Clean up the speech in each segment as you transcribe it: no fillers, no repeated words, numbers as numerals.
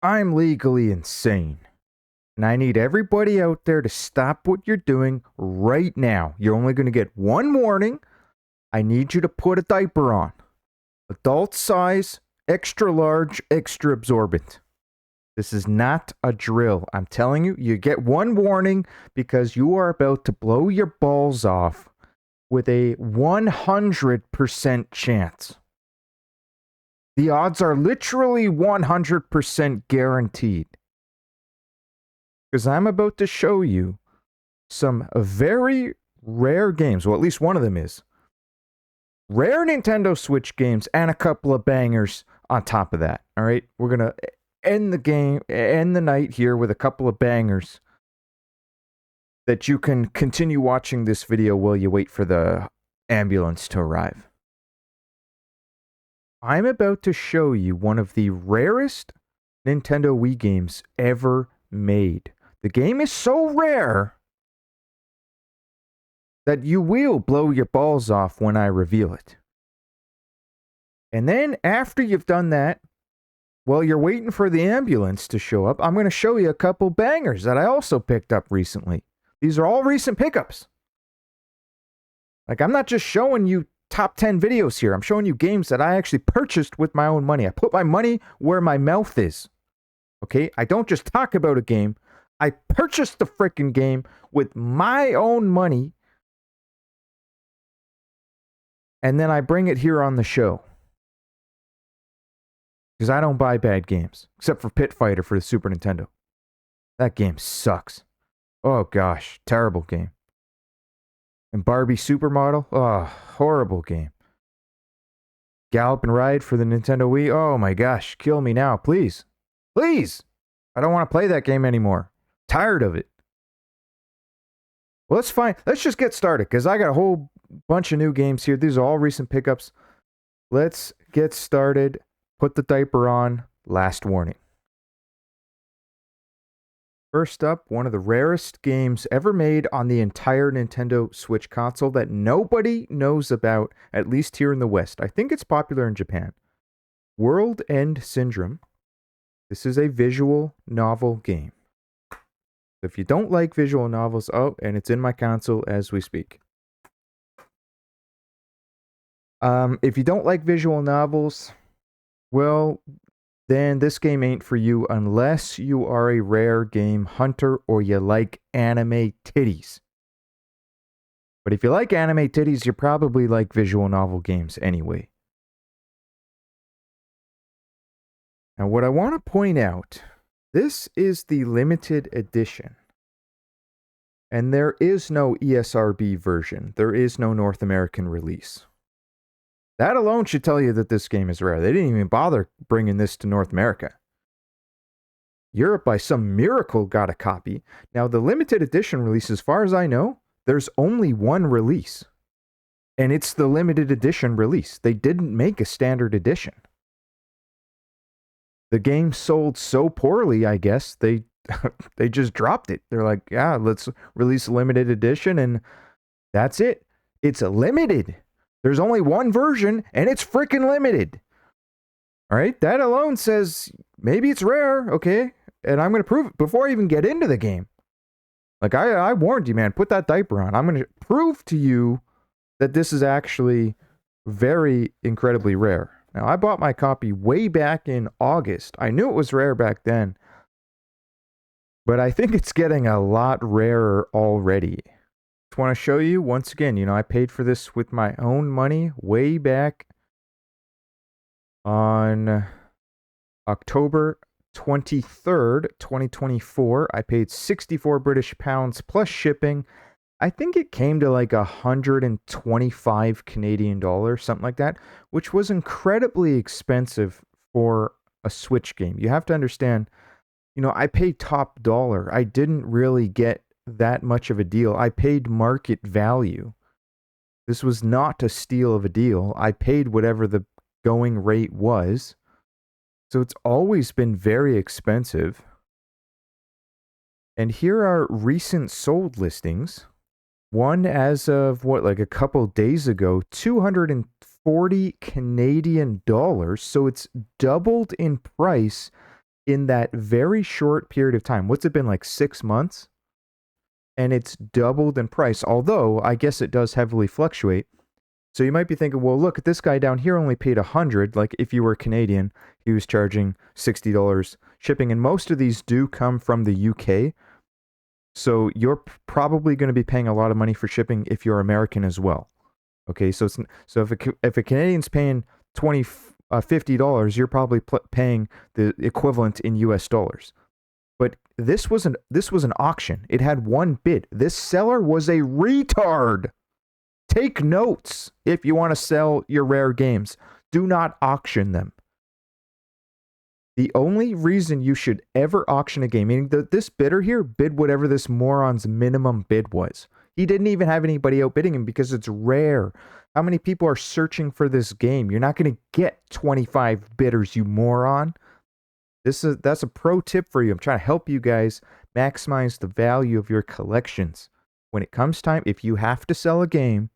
I'm legally insane. And I need everybody out there to stop what you're doing right now. You're only going to get one warning. I need you to put a diaper on. Adult size, extra large, extra absorbent. This is not a drill. I'm telling you, you get one warning because you are about to blow your balls off with a 100% chance. The odds are literally 100% guaranteed. Because I'm about to show you some very rare games. Well, at least one of them is. Rare Nintendo Switch games and a couple of bangers on top of that. All right? We're going to end the night here with a couple of bangers that you can continue watching this video while you wait for the ambulance to arrive. I'm about to show you one of the rarest Nintendo Wii games ever made. The game is so rare that you will blow your balls off when I reveal it. And then after you've done that, while you're waiting for the ambulance to show up, I'm going to show you a couple bangers that I also picked up recently. These are all recent pickups. Like, I'm not just showing you top 10 videos here. I'm showing you games that I actually purchased with my own money. I put my money where my mouth is. Okay? I don't just talk about a game. I purchased the freaking game with my own money. And then I bring it here on the show. Because I don't buy bad games. Except for Pit Fighter for the Super Nintendo. That game sucks. Oh gosh, terrible game. And Barbie Supermodel? Oh, horrible game. Gallop and Ride for the Nintendo Wii? Oh my gosh, kill me now, please. Please! I don't want to play that game anymore. Tired of it. Well, let's just get started, because I got a whole bunch of new games here. These are all recent pickups. Let's get started. Put the diaper on. Last warning. First up, one of the rarest games ever made on the entire Nintendo Switch console that nobody knows about, at least here in the West. I think it's popular in Japan. World End Syndrome. This is a visual novel game. If you don't like visual novels, and it's in my console as we speak. If you don't like visual novels, well, then this game ain't for you unless you are a rare game hunter or you like anime titties. But if you like anime titties, you probably like visual novel games anyway. Now, what I want to point out, this is the limited edition. And there is no ESRB version. There is no North American release. That alone should tell you that this game is rare. They didn't even bother bringing this to North America. Europe, by some miracle, got a copy. Now, the limited edition release, as far as I know, there's only one release. And it's the limited edition release. They didn't make a standard edition. The game sold so poorly, I guess, they just dropped it. They're like, yeah, let's release a limited edition, and that's it. It's a limited. There's only one version, and it's freaking limited. All right? That alone says maybe it's rare, okay? And I'm going to prove it before I even get into the game. Like, I warned you, man. Put that diaper on. I'm going to prove to you that this is actually very incredibly rare. Now, I bought my copy way back in August. I knew it was rare back then. But I think it's getting a lot rarer already. Just want to show you once again, I paid for this with my own money way back on October 23rd, 2024. I paid 64 British pounds plus shipping. I think it came to like 125 Canadian dollars, something like that, which was incredibly expensive for a Switch game. You have to understand, I paid top dollar. I didn't really get that much of a deal. I paid market value. This was not a steal of a deal. I paid whatever the going rate was. So it's always been very expensive. And here are recent sold listings. One as of a couple days ago, 240 Canadian dollars. So it's doubled in price in that very short period of time. What's it been, like 6 months? And it's doubled in price, although I guess it does heavily fluctuate. So you might be thinking, well, look, this guy down here only paid $100. Like if you were Canadian, he was charging $60 shipping. And most of these do come from the UK. So you're probably going to be paying a lot of money for shipping if you're American as well. Okay, so if a Canadian's paying $50, you're probably paying the equivalent in US dollars. But this was an auction. It had one bid. This seller was a retard. Take notes if you want to sell your rare games. Do not auction them. The only reason you should ever auction a game, meaning that this bidder here bid whatever this moron's minimum bid was. He didn't even have anybody outbidding him because it's rare. How many people are searching for this game? You're not going to get 25 bidders, you moron. That's a pro tip for you. I'm trying to help you guys maximize the value of your collections. When it comes time, if you have to sell a game,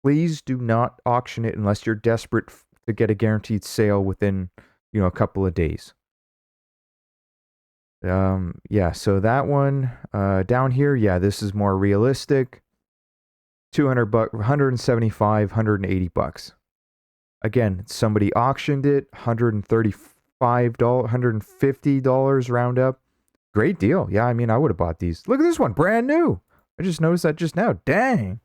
please do not auction it unless you're desperate to get a guaranteed sale within, a couple of days. Yeah, so that one down here, yeah, this is more realistic. $200, $175, $180. Again, somebody auctioned it, $135, $150 round up. Great deal. Yeah, I mean, I would have bought these. Look at this one, brand new. I just noticed that just now. Dang.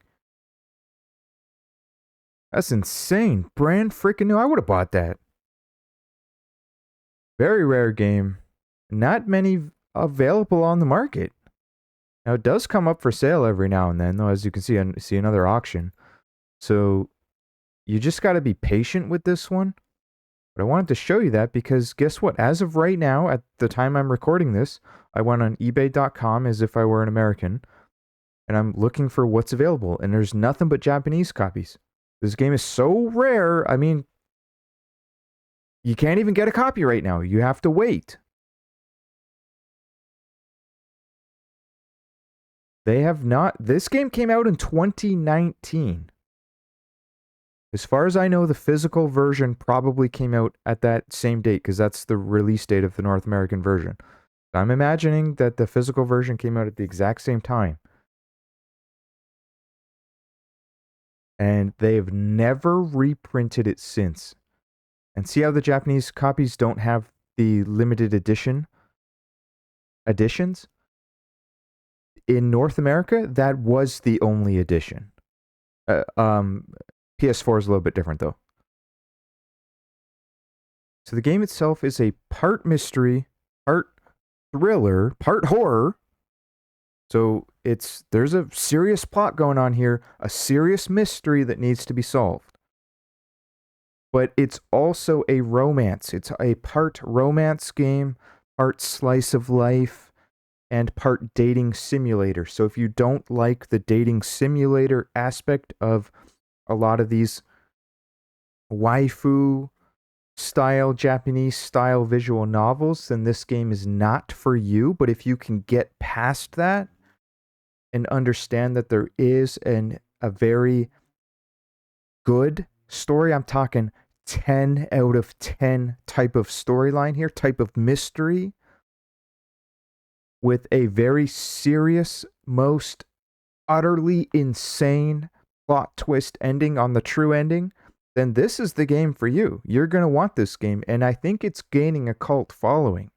That's insane. Brand freaking new. I would have bought that. Very rare game. Not many available on the market. Now, it does come up for sale every now and then, though, as you can see another auction. So you just got to be patient with this one. But I wanted to show you that because guess what? As of right now, at the time I'm recording this, I went on ebay.com as if I were an American, and I'm looking for what's available, and there's nothing but Japanese copies. This game is so rare, I mean, you can't even get a copy right now. You have to wait. They have not. This game came out in 2019. As far as I know, the physical version probably came out at that same date because that's the release date of the North American version. I'm imagining that the physical version came out at the exact same time. And they've never reprinted it since. And see how the Japanese copies don't have the limited editions? In North America, that was the only edition. PS4 is a little bit different, though. So the game itself is a part mystery, part thriller, part horror. So there's a serious plot going on here, a serious mystery that needs to be solved. But it's also a romance. It's a part romance game, part slice of life, and part dating simulator. So if you don't like the dating simulator aspect of a lot of these waifu style, Japanese style visual novels, then this game is not for you. But if you can get past that and understand that there is a very good story, I'm talking 10 out of 10 type of storyline here, type of mystery, with a very serious, most utterly insane plot twist ending on the true ending, then this is the game for you. You're going to want this game, and I think it's gaining a cult following.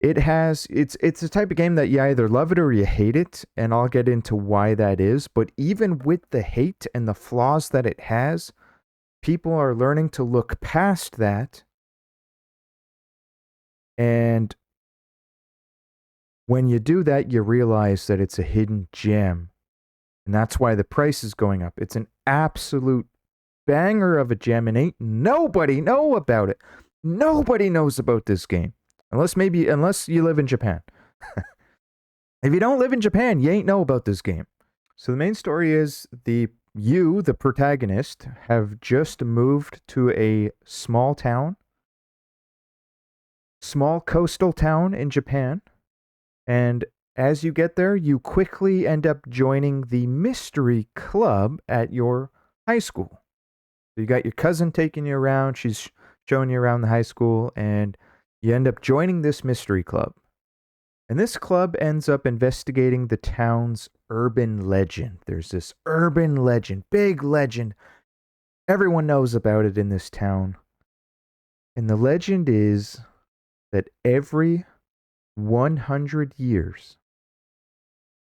It's a type of game that you either love it or you hate it, and I'll get into why that is, but even with the hate and the flaws that it has, people are learning to look past that, and when you do that, you realize that it's a hidden gem. And that's why the price is going up. It's an absolute banger of a gem, and ain't nobody know about it. Nobody knows about this game. Unless you live in Japan. If you don't live in Japan, you ain't know about this game. So the main story is the protagonist, have just moved to a small coastal town in Japan. And as you get there, you quickly end up joining the mystery club at your high school. So you got your cousin taking you around. She's showing you around the high school, and you end up joining this mystery club. And this club ends up investigating the town's urban legend. There's this urban legend, big legend. Everyone knows about it in this town. And the legend is that every 100 years,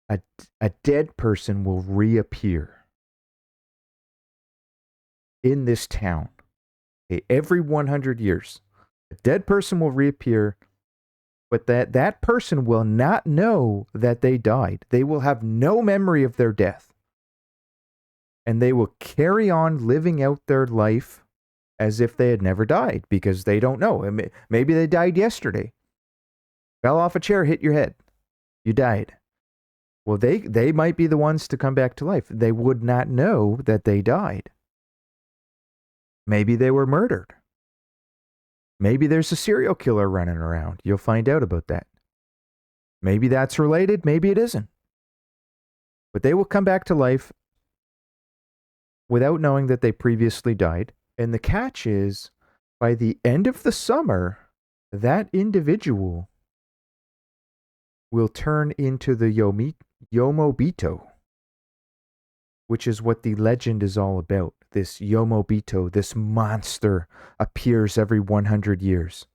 a dead person will reappear in this town. Okay, every 100 years, a dead person will reappear, but that person will not know that they died. They will have no memory of their death. And they will carry on living out their life as if they had never died, because they don't know. Maybe they died yesterday. Fell off a chair, hit your head. You died. Well, they might be the ones to come back to life. They would not know that they died. Maybe they were murdered. Maybe there's a serial killer running around. You'll find out about that. Maybe that's related. Maybe it isn't. But they will come back to life without knowing that they previously died. And the catch is, by the end of the summer, that individual will turn into the Yomobito, which is what the legend is all about. This Yomobito, this monster, appears every 100 years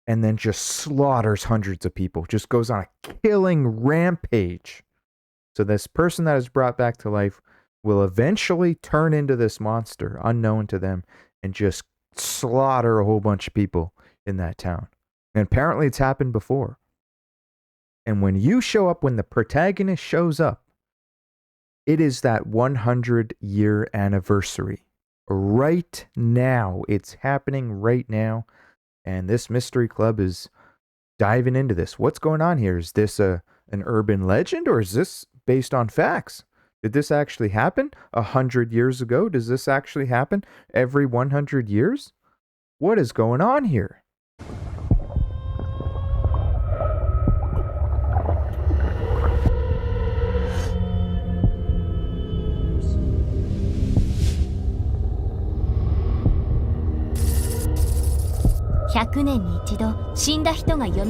and then just slaughters hundreds of people, just goes on a killing rampage. So this person that is brought back to life will eventually turn into this monster, unknown to them, and just slaughter a whole bunch of people in that town. And apparently it's happened before. And when you show up, when the protagonist shows up, it is that 100-year anniversary. Right now. It's happening right now. And this mystery club is diving into this. What's going on here? Is this an urban legend, or is this based on facts? Did this actually happen 100 years ago? Does this actually happen every 100 years? What is going on here?100年に一度死んだ人が蘇って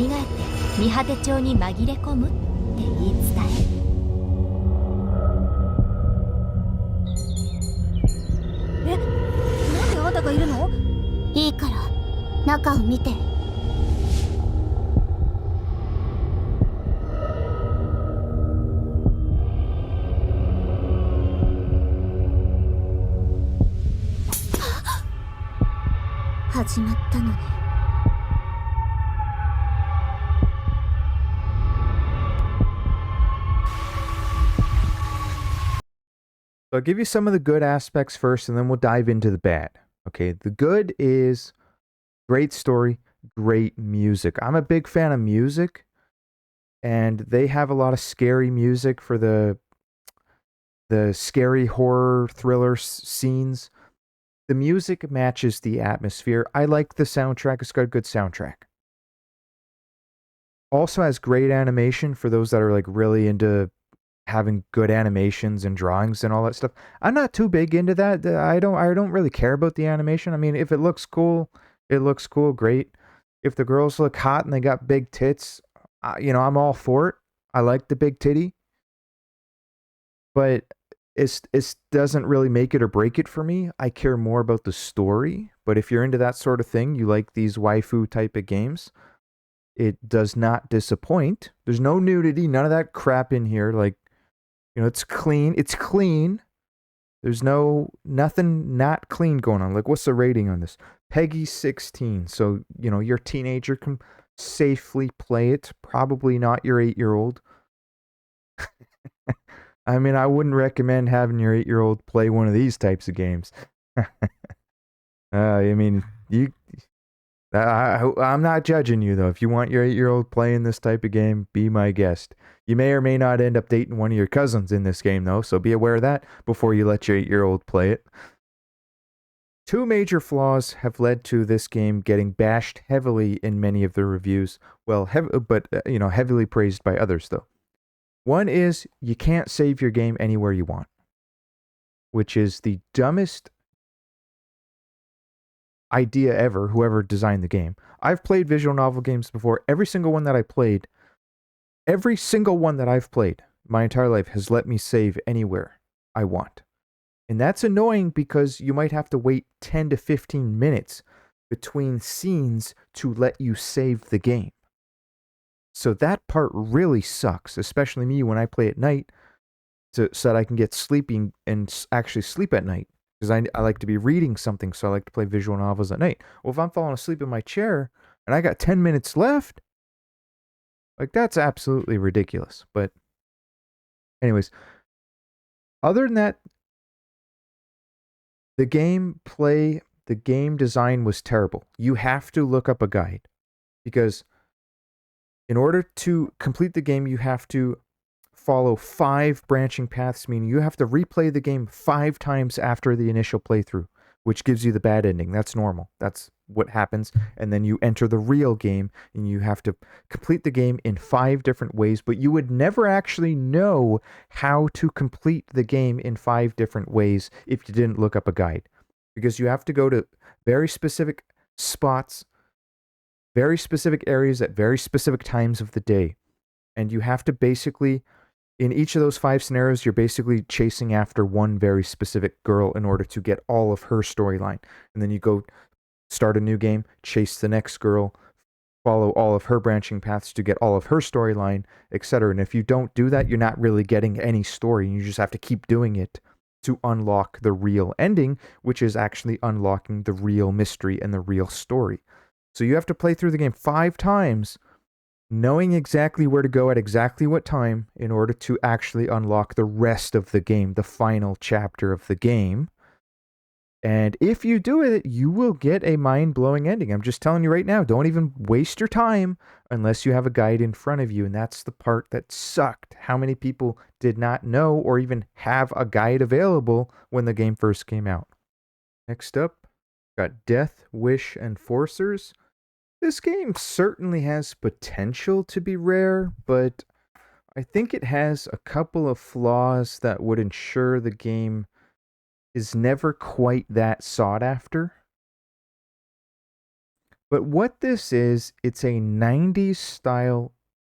見果て町に紛れ込むって言い伝え。なんであんたがいるの？いいから中を見て。始まったのね。So I'll give you some of the good aspects first, and then we'll dive into the bad. Okay, the good is great story, great music. I'm a big fan of music, and they have a lot of scary music for the scary horror thriller scenes. The music matches the atmosphere. I like the soundtrack. It's got a good soundtrack. Also has great animation for those that are like really into having good animations and drawings and all that stuff. I'm not too big into that. I don't really care about the animation. I mean, if it looks cool, it looks cool, great. If the girls look hot and they got big tits, I'm all for it. I like the big titty. But it doesn't really make it or break it for me. I care more about the story. But if you're into that sort of thing, you like these waifu type of games, it does not disappoint. There's no nudity, none of that crap in here. Like, it's clean. It's clean. There's nothing not clean going on. Like, what's the rating on this? Peggy 16. So, your teenager can safely play it. Probably not your 8-year-old. I mean, I wouldn't recommend having your 8-year-old play one of these types of games. I'm not judging you, though. If you want your 8-year-old playing this type of game, be my guest. You may or may not end up dating one of your cousins in this game, though, so be aware of that before you let your 8-year-old play it. Two major flaws have led to this game getting bashed heavily in many of the reviews. Well, heavily praised by others, though. One is you can't save your game anywhere you want, which is the dumbest. idea ever, whoever designed the game. I've played visual novel games before. Every single one that I've played my entire life has let me save anywhere I want. And that's annoying because you might have to wait 10 to 15 minutes between scenes to let you save the game. So that part really sucks, especially me when I play at night so that I can get sleepy and actually sleep at night. Because I like to be reading something, so I like to play visual novels at night. Well, if I'm falling asleep in my chair and I got 10 minutes left, like that's absolutely ridiculous. But anyways, other than that, the game design was terrible. You have to look up a guide because in order to complete the game, you have to follow 5 branching paths, meaning you have to replay the game 5 times after the initial playthrough, which gives you the bad ending. That's normal. That's what happens. And then you enter the real game and you have to complete the game in 5 different ways, but you would never actually know how to complete the game in 5 different ways if you didn't look up a guide. Because you have to go to very specific spots, very specific areas at very specific times of the day. And you have to basically, in each of those 5 scenarios, you're basically chasing after one very specific girl in order to get all of her storyline. And then you go start a new game, chase the next girl, follow all of her branching paths to get all of her storyline, etc. And if you don't do that, you're not really getting any story. You just have to keep doing it to unlock the real ending, which is actually unlocking the real mystery and the real story. So you have to play through the game 5 times, knowing exactly where to go at exactly what time in order to actually unlock the rest of the game, the final chapter of the game. And if you do it, you will get a mind-blowing ending. I'm just telling you right now, don't even waste your time unless you have a guide in front of you. And that's the part that sucked. How many people did not know or even have a guide available when the game first came out? Next up, got Death Wish Enforcers. This game certainly has potential to be rare, but I think it has a couple of flaws that would ensure the game is never quite that sought after. But what this is, it's a 90s style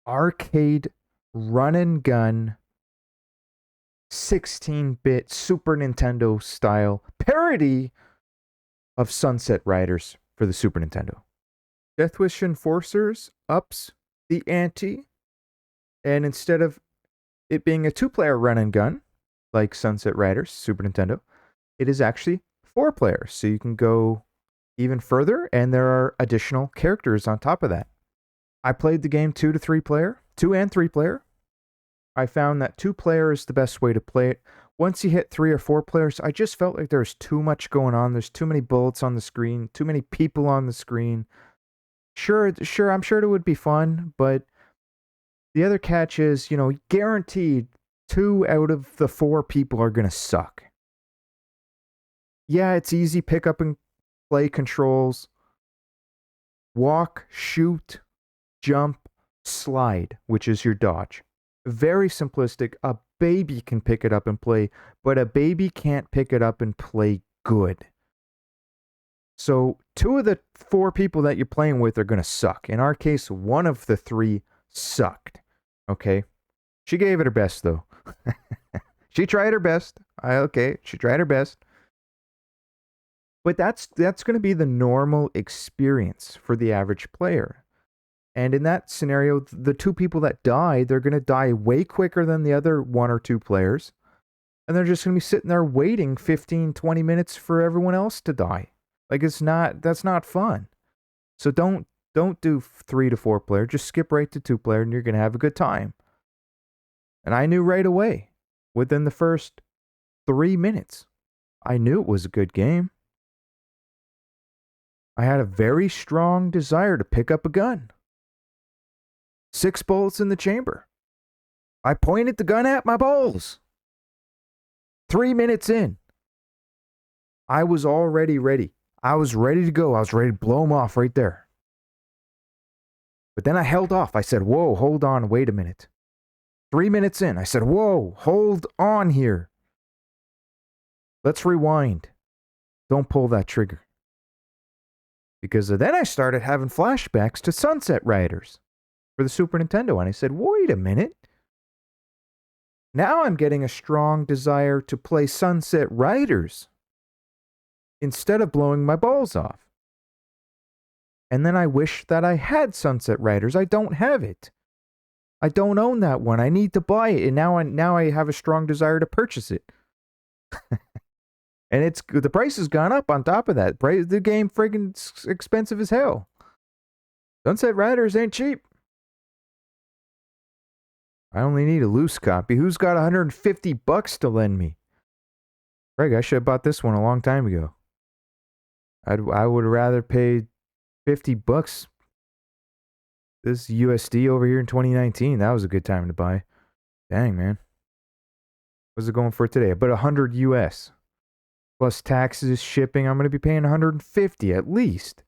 arcade run and gun 16-bit Super Nintendo style parody of Sunset Riders for the Super Nintendo. Death Wish Enforcers ups the ante, and instead of it being a 2-player run and gun like Sunset Riders Super Nintendo, it is actually 4 players, so you can go even further, and there are additional characters on top of that. I played the game 2 and 3 player. I found that 2 player is the best way to play it. Once you hit 3 or 4 players, I just felt like there's too much going on. There's too many bullets on the screen, too many people on the screen. Sure, I'm sure it would be fun, but the other catch is, guaranteed 2 out of the 4 people are going to suck. Yeah, it's easy pick up and play controls. Walk, shoot, jump, slide, which is your dodge. Very simplistic. A baby can pick it up and play, but a baby can't pick it up and play good. So 2 of the 4 people that you're playing with are going to suck. In our case, 1 of the 3 sucked. Okay? She gave it her best, though. She tried her best. She tried her best. But that's going to be the normal experience for the average player. And in that scenario, the 2 people that die, they're going to die way quicker than the other 1 or 2 players. And they're just going to be sitting there waiting 15, 20 minutes for everyone else to die. Like that's not fun. So don't do 3 to 4 player. Just skip right to 2 player and you're going to have a good time. And I knew right away, within the first 3 minutes, I knew it was a good game. I had a very strong desire to pick up a gun. 6 bullets in the chamber. I pointed the gun at my balls. 3 minutes in, I was already ready. I was ready to go. I was ready to blow them off right there. But then I held off. I said, whoa, hold on, wait a minute. 3 minutes in, I said, whoa, hold on here. Let's rewind. Don't pull that trigger. Because then I started having flashbacks to Sunset Riders for the Super Nintendo. And I said, wait a minute. Now I'm getting a strong desire to play Sunset Riders instead of blowing my balls off. And then I wish that I had Sunset Riders. I don't have it. I don't own that one. I need to buy it. And now I have a strong desire to purchase it. And the price has gone up on top of that. The game friggin' expensive as hell. Sunset Riders ain't cheap. I only need a loose copy. Who's got $150 to lend me? Greg, I should have bought this one a long time ago. I would have rather paid $50. This USD over here in 2019. That was a good time to buy. Dang, man. What's it going for today? About 100 US. Plus taxes, shipping. I'm going to be paying 150 at least.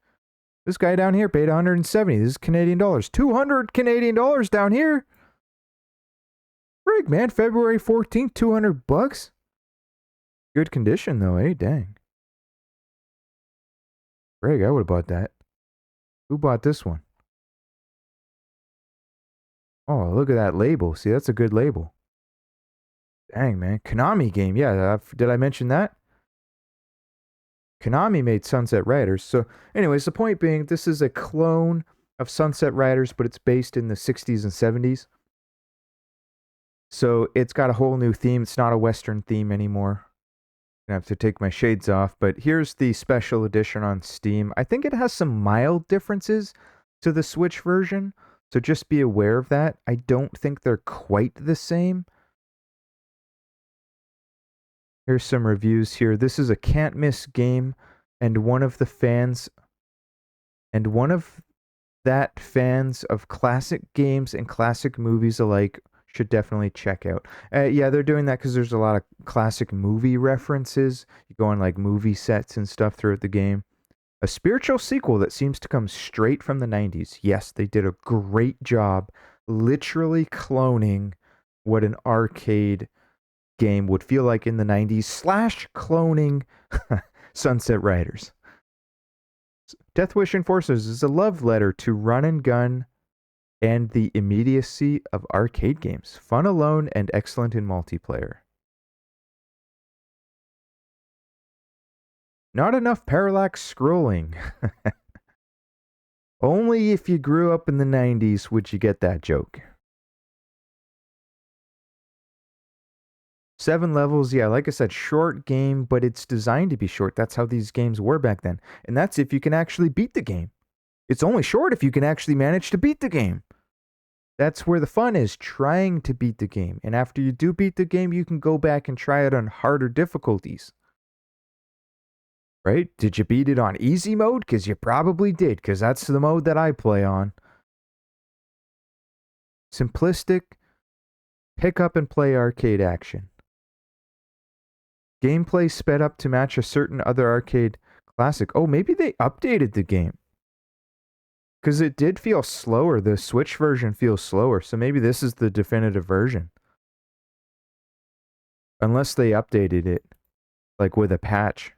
This guy down here paid 170. This is Canadian dollars. 200 Canadian dollars down here. Frig, man. February 14th, $200. Good condition, though, eh? Dang. Frig, I would have bought that. Who bought this one? Oh, look at that label. See, that's a good label. Dang, man. Konami game. Yeah, did I mention that? Konami made Sunset Riders. So, anyways, the point being, this is a clone of Sunset Riders, but it's based in the 60s and 70s. So, it's got a whole new theme. It's not a Western theme anymore. I have to take my shades off, but here's the special edition on Steam. I think it has some mild differences to the Switch version, so just be aware of that. I don't think they're quite the same. Here's some reviews here. This is a can't miss game, and one of fans of classic games and classic movies alike should definitely check out. Yeah, they're doing that because there's a lot of classic movie references. You go on like movie sets and stuff throughout the game. A spiritual sequel that seems to come straight from the 90s. Yes, they did a great job literally cloning what an arcade game would feel like in the 90s / cloning Sunset Riders. Death Wish Enforcers is a love letter to run and gun and the immediacy of arcade games. Fun alone and excellent in multiplayer. Not enough parallax scrolling. Only if you grew up in the 90s would you get that joke. 7 levels, yeah, like I said, short game, but it's designed to be short. That's how these games were back then. And that's if you can actually beat the game. It's only short if you can actually manage to beat the game. That's where the fun is, trying to beat the game. And after you do beat the game, you can go back and try it on harder difficulties. Right? Did you beat it on easy mode? Because you probably did, because that's the mode that I play on. Simplistic, pick up and play arcade action. Gameplay sped up to match a certain other arcade classic. Oh, maybe they updated the game. Because it did feel slower. The Switch version feels slower. So maybe this is the definitive version. Unless they updated it. Like with a patch.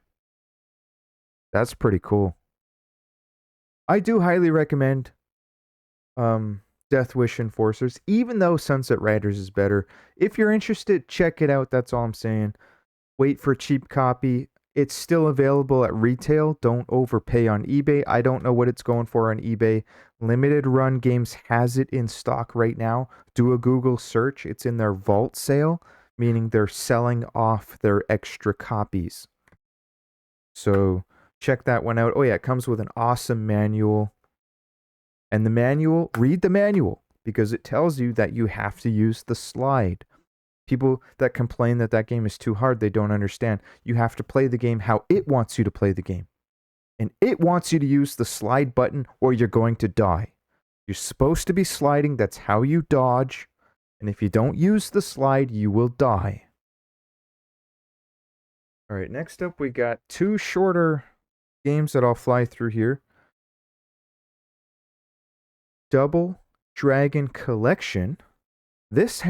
That's pretty cool. I do highly recommend Death Wish Enforcers. Even though Sunset Riders is better. If you're interested, check it out. That's all I'm saying. Wait for a cheap copy. It's still available at retail. Don't overpay on eBay. I don't know what it's going for on eBay. Limited Run Games has it in stock right now. Do a Google search. It's in their vault sale, meaning they're selling off their extra copies. So check that one out. Oh yeah, it comes with an awesome manual. And the manual, read the manual, because it tells you that you have to use the slide. People that complain that that game is too hard, they don't understand. You have to play the game how it wants you to play the game. And it wants you to use the slide button or you're going to die. You're supposed to be sliding. That's how you dodge. And if you don't use the slide, you will die. All right, next up we got 2 shorter games that I'll fly through here. Double Dragon Collection. This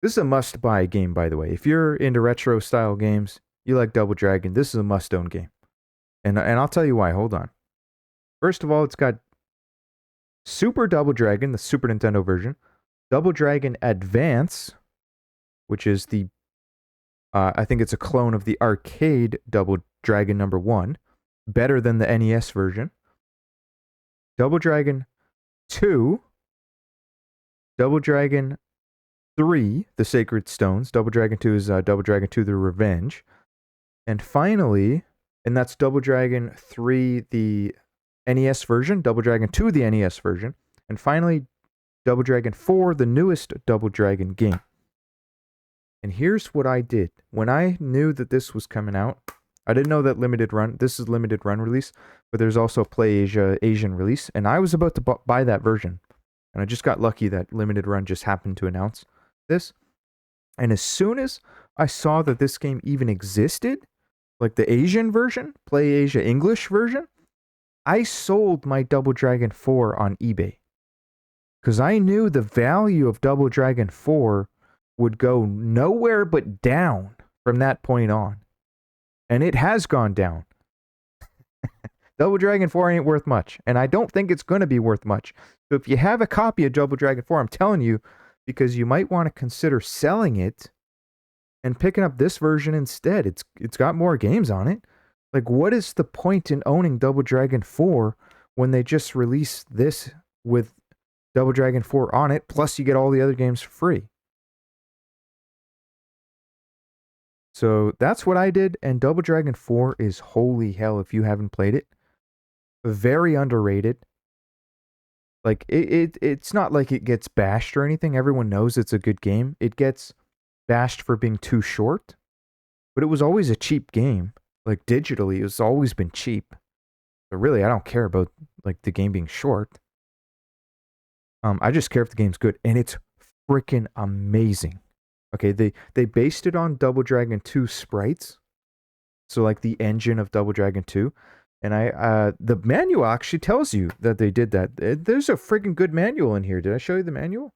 is a must-buy game, by the way. If you're into retro-style games, you like Double Dragon, this is a must-own game. And I'll tell you why. Hold on. First of all, it's got Super Double Dragon, the Super Nintendo version, Double Dragon Advance, which is the I think it's a clone of the arcade Double Dragon number 1, better than the NES version. Double Dragon 2, Double Dragon 3, The Sacred Stones. Double Dragon 2 is Double Dragon 2, The Revenge. And finally, and that's Double Dragon 3, the NES version, Double Dragon 2, the NES version, and finally, Double Dragon 4, the newest Double Dragon game. And here's what I did. When I knew that this was coming out, I didn't know that limited run, this is limited run release, but there's also a Play Asia Asian release, and I was about to buy that version. And I just got lucky that limited run just happened to announce this. And as soon as I saw that this game even existed, like the Asian version, Play Asia English version, I sold my Double Dragon 4 on eBay. Because I knew the value of Double Dragon 4 would go nowhere but down from that point on. And it has gone down. Double Dragon 4 ain't worth much. And I don't think it's going to be worth much. So if you have a copy of Double Dragon 4, I'm telling you, because you might want to consider selling it and picking up this version instead. It's got more games on it. Like, what is the point in owning Double Dragon 4 when they just release this with Double Dragon 4 on it, plus you get all the other games for free? So that's what I did, and Double Dragon 4 is holy hell if you haven't played it. Very underrated. Like, it's not like it gets bashed or anything. Everyone knows it's a good game. It gets bashed for being too short, but it was always a cheap game. Like, digitally, it's always been cheap. So really, I don't care about, like, the game being short. I just care if the game's good, and it's freaking amazing. Okay, they based it on Double Dragon 2 sprites, so like the engine of Double Dragon 2, and the manual actually tells you that they did that. There's a freaking good manual in here. Did I show you the manual?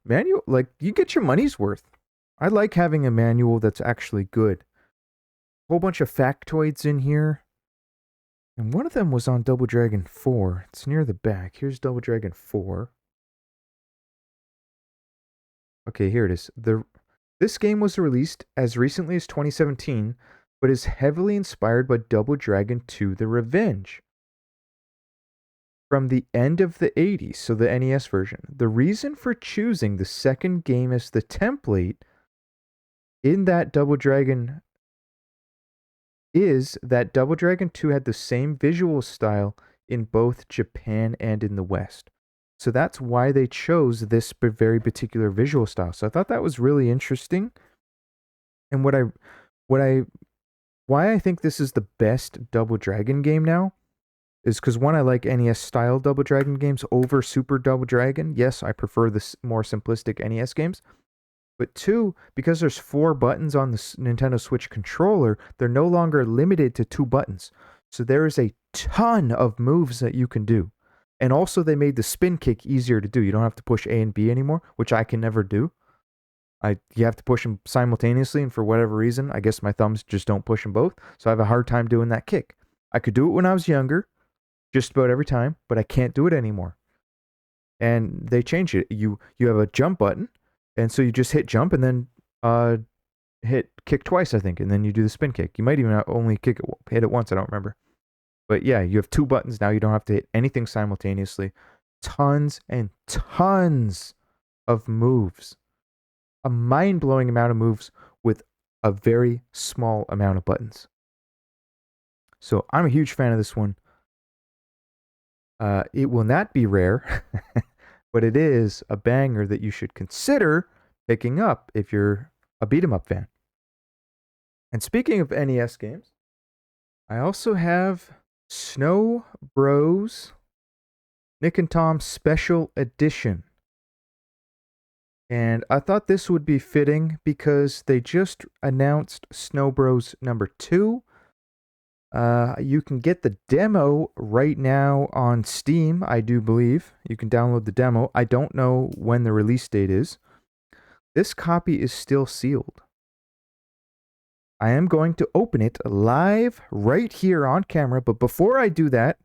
Manual, like, you get your money's worth. I like having a manual that's actually good. Whole bunch of factoids in here. And one of them was on Double Dragon 4. It's near the back. Here's Double Dragon 4. Okay, here it is. This game was released as recently as 2017, but is heavily inspired by Double Dragon 2: The Revenge. From the end of the 80s, so the NES version. The reason for choosing the second game as the template in that Double Dragon is that Double Dragon 2 had the same visual style in both Japan and in the West. So that's why they chose this very particular visual style. So I thought that was really interesting. And why I think this is the best Double Dragon game now is because, one, I like NES style Double Dragon games over Super Double Dragon. Yes, I prefer the more simplistic NES games. But two, because there's 4 buttons on the Nintendo Switch controller, they're no longer limited to 2 buttons. So there is a ton of moves that you can do. And also they made the spin kick easier to do. You don't have to push A and B anymore, which I can never do. You have to push them simultaneously, and for whatever reason, I guess my thumbs just don't push them both. So I have a hard time doing that kick. I could do it when I was younger, just about every time, but I can't do it anymore. And they changed it. You have a jump button, and so you just hit jump and then hit kick twice, I think, and then you do the spin kick. You might even only hit it once, I don't remember. But yeah, you have 2 buttons now. You don't have to hit anything simultaneously. Tons and tons of moves. A mind-blowing amount of moves with a very small amount of buttons. So I'm a huge fan of this one. It will not be rare, but it is a banger that you should consider picking up if you're a beat-em-up fan. And speaking of NES games, I also have Snow Bros. Nick and Tom Special Edition. And I thought this would be fitting because they just announced Snow Bros. number 2. You can get the demo right now on Steam, I do believe. You can download the demo. I don't know when the release date is. This copy is still sealed. I am going to open it live right here on camera. But before I do that,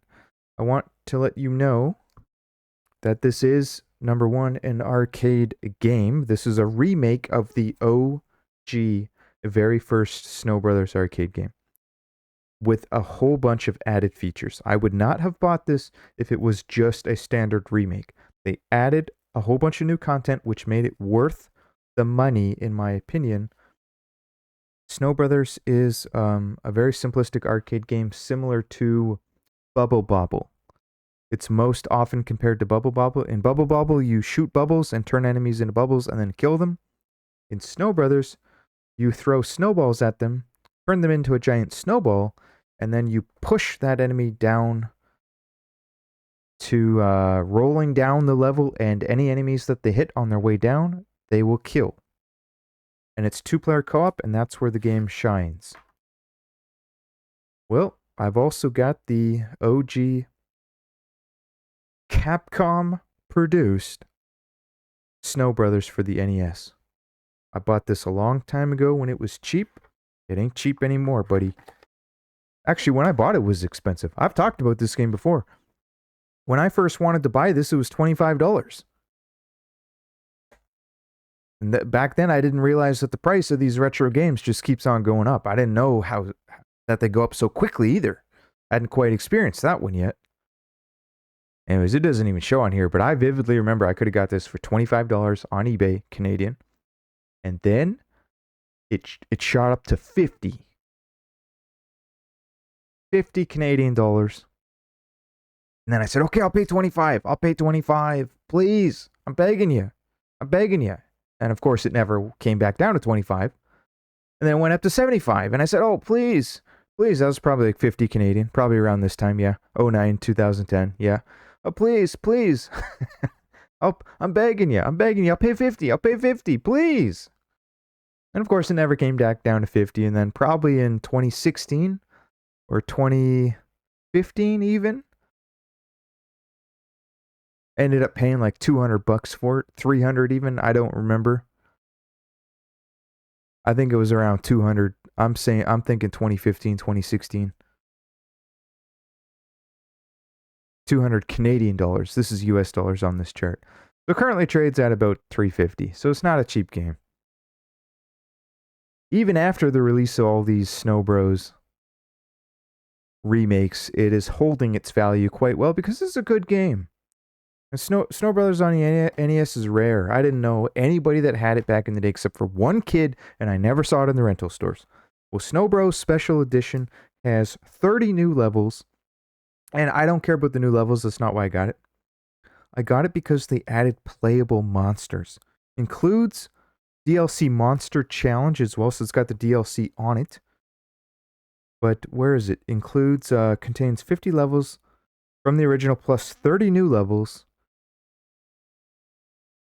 I want to let you know that this is, number one, an arcade game. This is a remake of the OG, very first Snow Brothers arcade game, with a whole bunch of added features. I would not have bought this if it was just a standard remake. They added a whole bunch of new content, which made it worth the money, in my opinion. Snow Brothers is a very simplistic arcade game similar to Bubble Bobble. It's most often compared to Bubble Bobble. In Bubble Bobble, you shoot bubbles and turn enemies into bubbles and then kill them. In Snow Brothers, you throw snowballs at them, turn them into a giant snowball, and then you push that enemy down to rolling down the level, and any enemies that they hit on their way down, they will kill. And it's 2-player co-op, and that's where the game shines. Well, I've also got the OG Capcom produced Snow Brothers for the NES. I bought this a long time ago when it was cheap. It ain't cheap anymore, buddy. Actually, when I bought it, it was expensive. I've talked about this game before. When I first wanted to buy this, it was $25. And back then, I didn't realize that the price of these retro games just keeps on going up. I didn't know how that they go up so quickly either. I hadn't quite experienced that one yet. Anyways, it doesn't even show on here, but I vividly remember I could have got this for $25 on eBay, Canadian. And then it shot up to 50 Canadian dollars. And then I said, okay, I'll pay 25. I'll pay 25. Please. I'm begging you. I'm begging you. And of course, it never came back down to 25. And then it went up to 75. And I said, oh, please. Please. That was probably like 50 Canadian. Probably around this time. Yeah. 09, 2010. Yeah. Oh, please. Please. I'm begging you. I'm begging you. I'll pay 50. I'll pay 50. Please. And of course, it never came back down to 50. And then probably in 2016 or 2015 even, ended up paying like $200 for it, 300 even. I don't remember. I think it was around 200. I'm thinking 2015, 2016. 200 Canadian dollars. This is US dollars on this chart. So currently trades at about 350. So it's not a cheap game. Even after the release of all these Snow Bros remakes, it is holding its value quite well because it's a good game. And Snow Brothers on the NES is rare. I didn't know anybody that had it back in the day except for one kid, and I never saw it in the rental stores. Well, Snow Bros Special Edition has 30 new levels, and I don't care about the new levels. That's not why I got it. I got it because they added playable monsters. Includes DLC Monster Challenge as well, so it's got the DLC on it. But where is it? Includes, contains 50 levels from the original plus 30 new levels.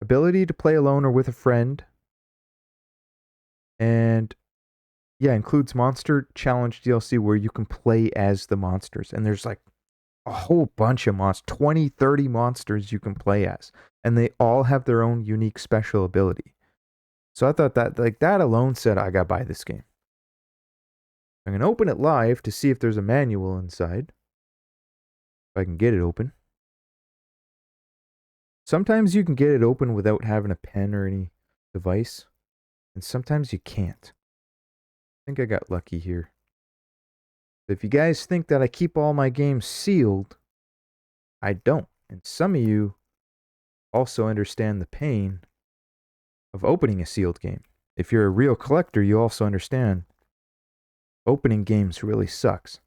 Ability to play alone or with a friend. And yeah, includes Monster Challenge DLC where you can play as the monsters. And there's like a whole bunch of monsters, 20, 30 monsters you can play as. And they all have their own unique special ability. So I thought that alone said I gotta buy this game. I'm gonna open it live to see if there's a manual inside. If I can get it open. Sometimes you can get it open without having a pen or any device. And sometimes you can't. I think I got lucky here. If you guys think that I keep all my games sealed, I don't. And some of you also understand the pain of opening a sealed game. If you're a real collector, you also understand opening games really sucks.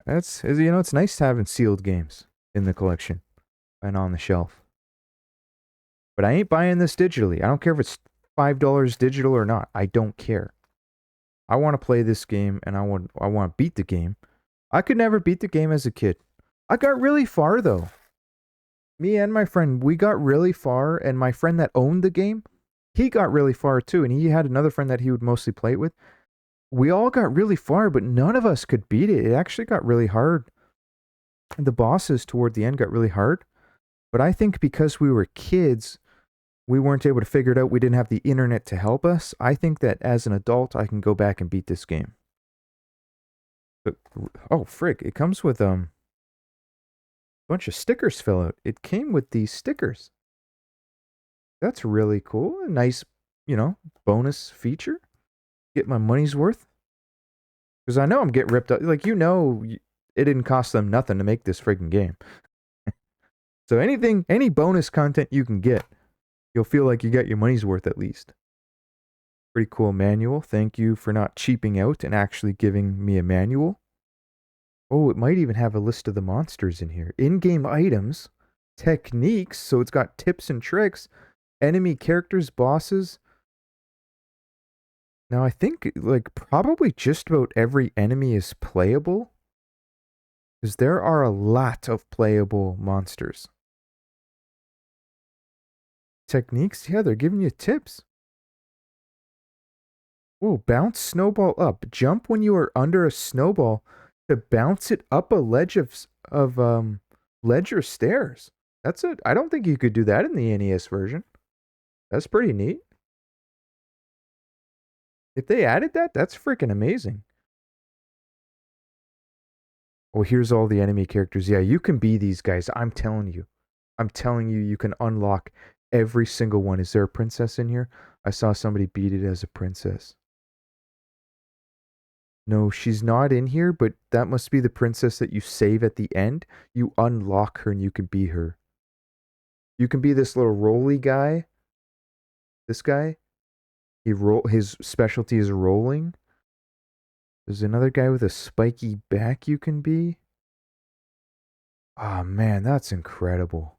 It's nice having sealed games in the collection and on the shelf. But I ain't buying this digitally. I don't care if it's $5 digital or not. I don't care. I want to play this game and I want to beat the game. I could never beat the game as a kid. I got really far though. Me and my friend, we got really far, and my friend that owned the game, he got really far too, and he had another friend that he would mostly play it with. We all got really far, but none of us could beat it. It actually got really hard. And the bosses toward the end got really hard. But I think because we were kids, we weren't able to figure it out. We didn't have the internet to help us. I think that as an adult, I can go back and beat this game. But, oh, frig. It comes with a bunch of stickers fill out. It came with these stickers. That's really cool. A nice, bonus feature. Get my money's worth. Because I know I'm getting ripped up. Like, it didn't cost them nothing to make this friggin' game. So any bonus content you can get, you'll feel like you got your money's worth at least. Pretty cool manual. Thank you for not cheaping out and actually giving me a manual. Oh, it might even have a list of the monsters in here. In-game items, techniques, so it's got tips and tricks, enemy characters, bosses. Now, I think, probably just about every enemy is playable. Because there are a lot of playable monsters. Techniques? Yeah, they're giving you tips. Oh, bounce snowball up. Jump when you are under a snowball to bounce it up a ledge of ledge or stairs. That's it. I don't think you could do that in the NES version. That's pretty neat. If they added that, that's freaking amazing. Oh, here's all the enemy characters. Yeah, you can be these guys. I'm telling you. You can unlock every single one. Is there a princess in here? I saw somebody beat it as a princess. No, she's not in here, but that must be the princess that you save at the end. You unlock her and you can be her. You can be this little rolly guy. This guy. His specialty is rolling. There's another guy with a spiky back you can be. Oh man, that's incredible.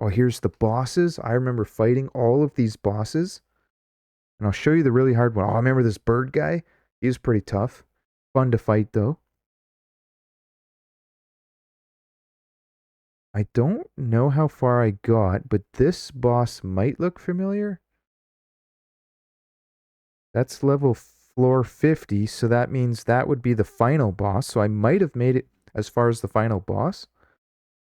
Oh, here's the bosses. I remember fighting all of these bosses. And I'll show you the really hard one. Oh, I remember this bird guy. He was pretty tough. Fun to fight, though. I don't know how far I got, but this boss might look familiar. That's level floor 50, so that means that would be the final boss. So I might have made it as far as the final boss.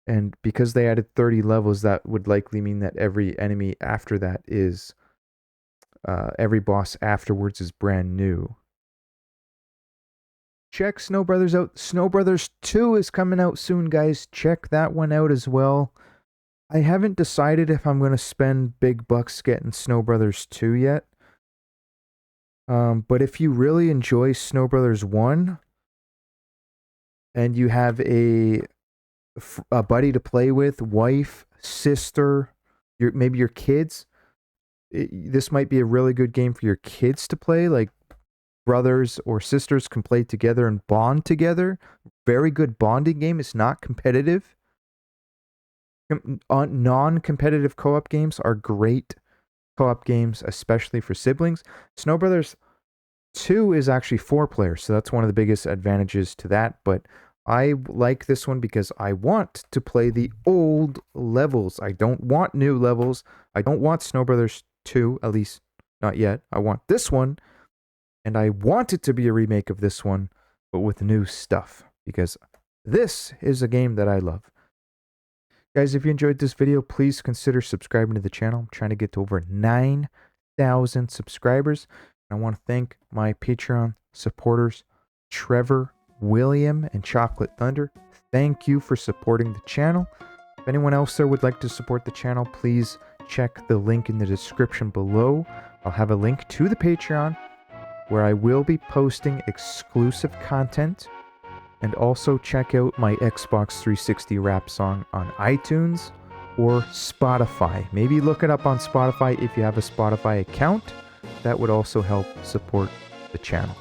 And because they added 30 levels, that would likely mean that every enemy after that is... every boss afterwards is brand new. Check Snow Brothers out. Snow Brothers 2 is coming out soon, guys. Check that one out as well. I haven't decided if I'm going to spend big bucks getting Snow Brothers 2 yet. But if you really enjoy Snow Brothers 1 and you have a buddy to play with, wife, sister, maybe your kids, this might be a really good game for your kids to play. Like, brothers or sisters can play together and bond together. Very good bonding game. It's not competitive. Non-competitive co-op games are great co-op games, especially for siblings. Snow Brothers 2 is actually 4 players, so that's one of the biggest advantages to that. But I like this one because I want to play the old levels. I don't want new levels. I don't want Snow Brothers 2, at least not yet. I want this one. And I want it to be a remake of this one, but with new stuff, because this is a game that I love. Guys, if you enjoyed this video, please consider subscribing to the channel. I'm trying to get to over 9,000 subscribers. I want to thank my Patreon supporters, Trevor, William, and Chocolate Thunder. Thank you for supporting the channel. If anyone else there would like to support the channel, please check the link in the description below. I'll have a link to the Patreon, where I will be posting exclusive content, and also check out my Xbox 360 rap song on iTunes or Spotify. Maybe look it up on Spotify if you have a Spotify account. That would also help support the channel.